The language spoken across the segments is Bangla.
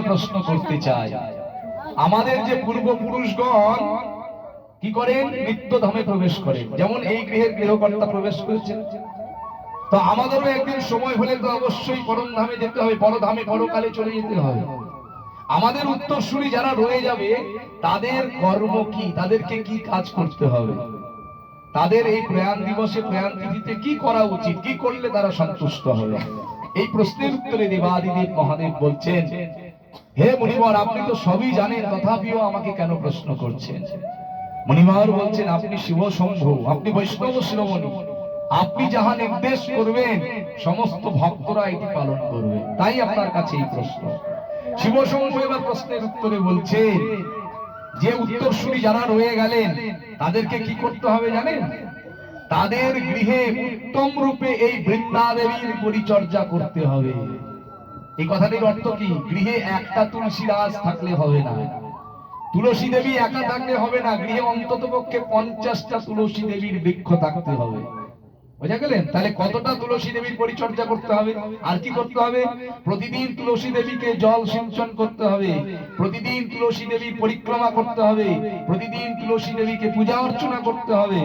প্রশ্ন করতে চাই, আমাদের যে পূর্বপুরুষগণ কি করেন? নিত্যধামে প্রবেশ করেন, যেমন এই গৃহের গৃহকর্তা প্রবেশ করেছেন। তো আমাদেরও একদিন সময় হলে তো অবশ্যই পরম ধামে যেতে হবে, পরধামে পরকালে চলে যেতে হবে। আমাদের উত্তরসূরি যারা রয়ে যাবে তাদের কর্ম কি, তাদেরকে কি কাজ করতে হবে, তাদের এই প্রয়াণ দিবসে প্রয়াণ তিথিতে কি করা উচিত, কি করলে তারা সন্তুষ্ট হবে? এই প্রশ্নের উত্তরে দেবাদিদেব মহাদেব বলছেন, হে মুনিবর, আপনি তো সবই জানেন, তথাপিও আমাকে কেন প্রশ্ন করছেন? মুনিবর বলছেন, আপনি শিব শম্ভু, আপনি বৈষ্ণব শিরোমণি, আপনি যাহা নির্দেশ করবেন সমস্ত ভক্তরা এটি পালন করবে, তাই আপনার কাছে এই প্রশ্ন। শিব শম্ভু এবার প্রশ্নের উত্তরে বলছেন, যে উত্তরসূরি যারা রয়ে গেলেন তাদেরকে কি করতে হবে জানেন? তাদের গৃহে উত্তম রূপে এই বৃন্দাদেবীর পরিচর্যা করতে হবে। এই কথাটির অর্থ কি? গৃহে একটা তুলসী গাছ থাকলে হবে না, তুলসী দেবী একা থাকলে হবে না, গৃহে অন্তত পক্ষে 50টা তুলসী দেবীর বৃক্ষ থাকতে হবে। বুঝা গেলেন? তাহলে কতটা তুলসী দেবীর পরিচর্যা করতে হবে? আর কি করতে হবে? প্রতিদিন তুলসী দেবীকে জল সিঞ্চন করতে হবে, প্রতিদিন তুলসী দেবীর পরিক্রমা করতে হবে, প্রতিদিন তুলসী দেবীকে পূজা অর্চনা করতে হবে।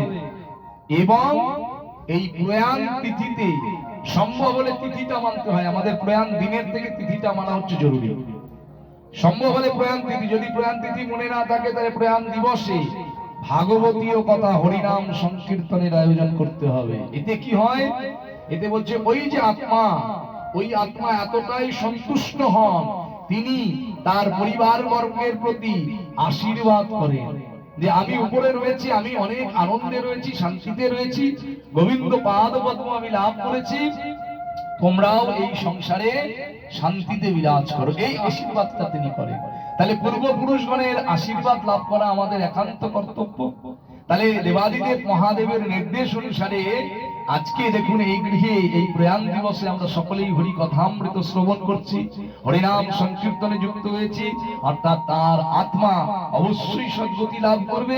এবং এই প্রয়াণ তিথিতে সম্ভব হলে তিথিটা মানতে হয়, আমাদের প্রয়াণ দিনের থেকে তিথিটা মানা হচ্ছে জরুরি। সম্ভব হলে প্রয়াণ তিথি, যদি প্রয়াণ তিথি মনে না থাকে তাহলে প্রয়াণ দিবসে ভাগবতীয় কথা হরিনাম সংকীর্তনের আয়োজন করতে হবে। এতে কি হয়? এতে বলছে ওই যে আত্মা, ওই আত্মা এতটাই সন্তুষ্ট হন, তিনি তার পরিবার বর্গের প্রতি আশীর্বাদ করেন যে আমি উপরে রয়েছি, আমি অনেক আনন্দে রয়েছি, শান্তিতে রয়েছি, গোবিন্দ পাদ পদ্ম আমি লাভ করেছি, তোমরাও এই সংসারে শান্তিতে বিরাজ করো, এই আশীর্বাদটা তিনি করেন। তাহলে পূর্বপুরুষগণের আশীর্বাদ লাভ করা আমাদের একান্ত কর্তব্য। তাহলে দেবাদিদেব মহাদেবের নির্দেশ অনুসারে আজকে দেখুন এই গৃহে এই প্রয়াণ দিবসে আমরা সকলেই হরি কথামৃত শ্রবণ করছি, হরিনাম সংকীর্তনে যুক্ত হয়েছি, অর্থাৎ তার আত্মা অবশ্যই সদ্গতি লাভ করবে।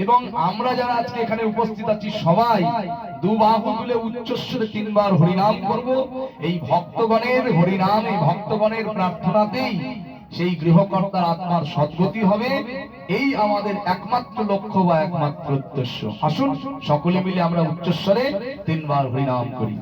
এবং আমরা যারা আজকে এখানে উপস্থিত আছি সবাই দুবাহু তুলে উচ্চস্বরে 3 বার হরিনাম করব। এই ভক্তগণের হরিনাম, এই ভক্তগণের প্রার্থনাতেই সেই গৃহকর্তার আত্মার সদ্গতি হবে, এই আমাদের একমাত্র লক্ষ্য বা একমাত্র উদ্দেশ্য। আসুন সকলে মিলে আমরা উচ্চস্বরে 3 বার হরিনাম করি।